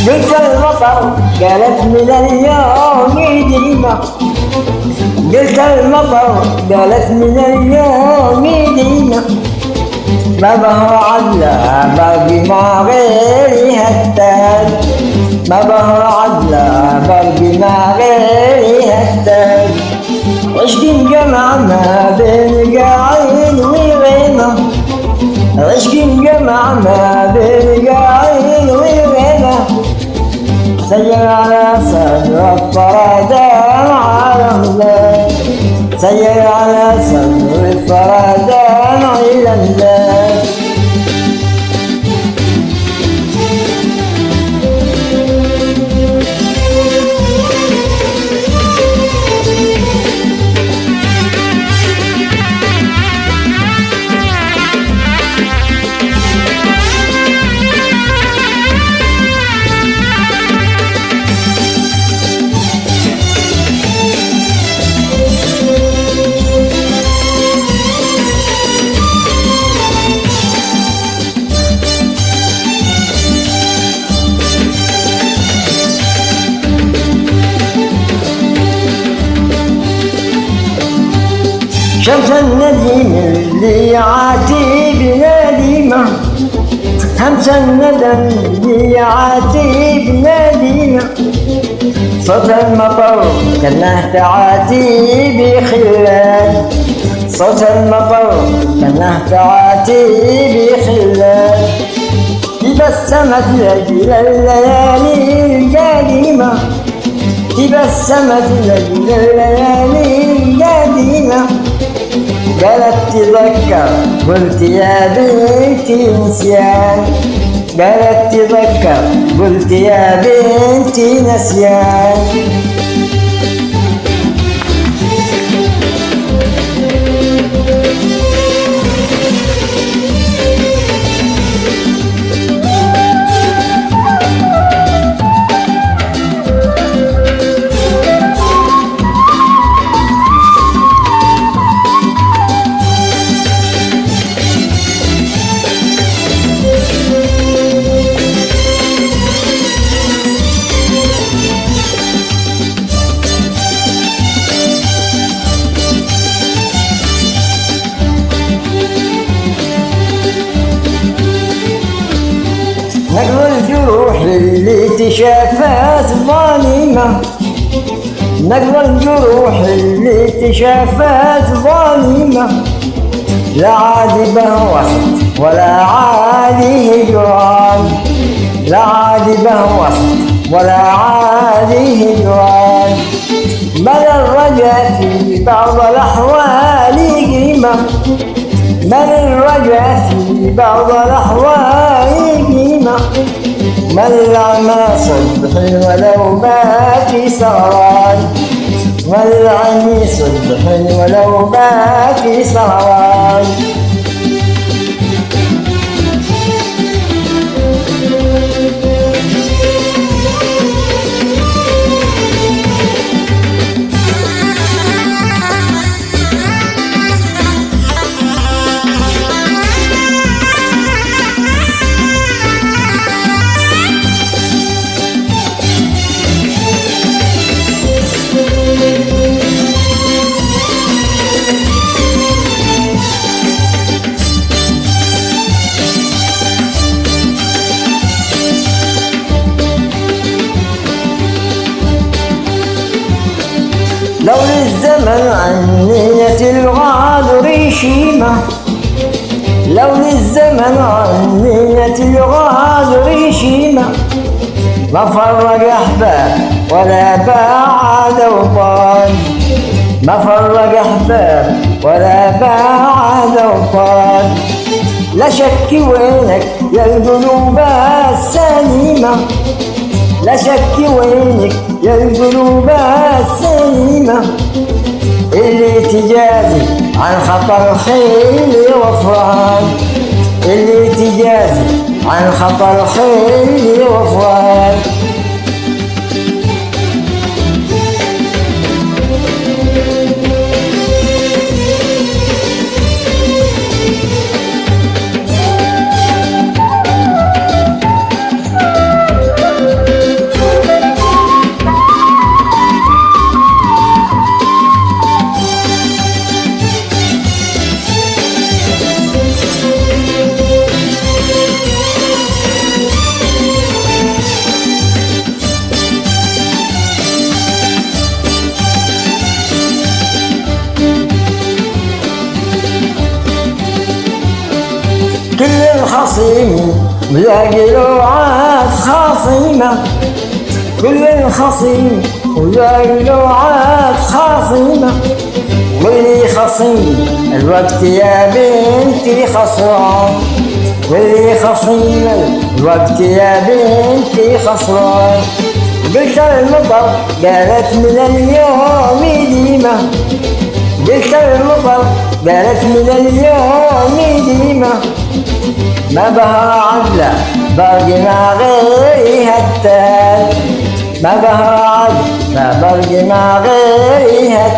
قلت المطر قالت من اليوم يدينا، قلت المطر قالت من اليوم يدينا، ما بهو عدلة باقي ما غيري هتاج، ما بهو عدلة باقي ما غيري هتاج. عشق جمع ما بين قاعين وغينا، عشق جمع ما بين قاعين وغينا، سير على صدر الفرادان على الله، سير على صدر الفرادان إلى الله. شمس النديم اللي عاتي بناديمة، همس الندم اللي عاتي بناديمة، صوت المطر كأنه تعاتي بخلال، صوت المطر كأنه تعاتي بخلال، تبسمت لجل الليالي القديمة، تبسمت لجل الليالي القديمة، قالت تذكر قلت يا بنتي نسيان، قالت تذكر قلت يا بنتي نسيان. نقل الجروح اللي تشافت ظالمة، نقل الجروح اللي تشافت ظالمة، لا عاد بهوست ولا عاد هجران، لا عاد بهوست ولا عاد هجران، بل الرجا في بعض الأحوال قيمة، بل الرجا في بعض الأحوال قيمة، من العمى صبح ولو باكي سهران، من العمي صبح ولو باكي سهران. لو للزمن عن نية الغادر شيمة، لو للزمن عن نية الغادر شيمة، ما فرق أحباب ولا باعد وطال، ما فرق أحباب ولا باعد وطال، لا شك وينك يا القلوب السليمة، لا شك وينك يا القلوب السليمة، اللي تجازي عن خطر خيل وفران، اللي تجازي عن خطر خيل وفران. خصيم ولاقي له عاد خصيمة، كل خصيم ولاقي له عاد خصيمة. واللي خصيم الوقت يا بنتي خسران، واللي خصيم الوقت يا بنتي خسران. قلت المطر قالت من اليوم ديمة، قلت المطر قالت من اليوم ديمة. ما بها عدلة باقي ما غيرها التال، ما بها عدلة باقي ما غيرها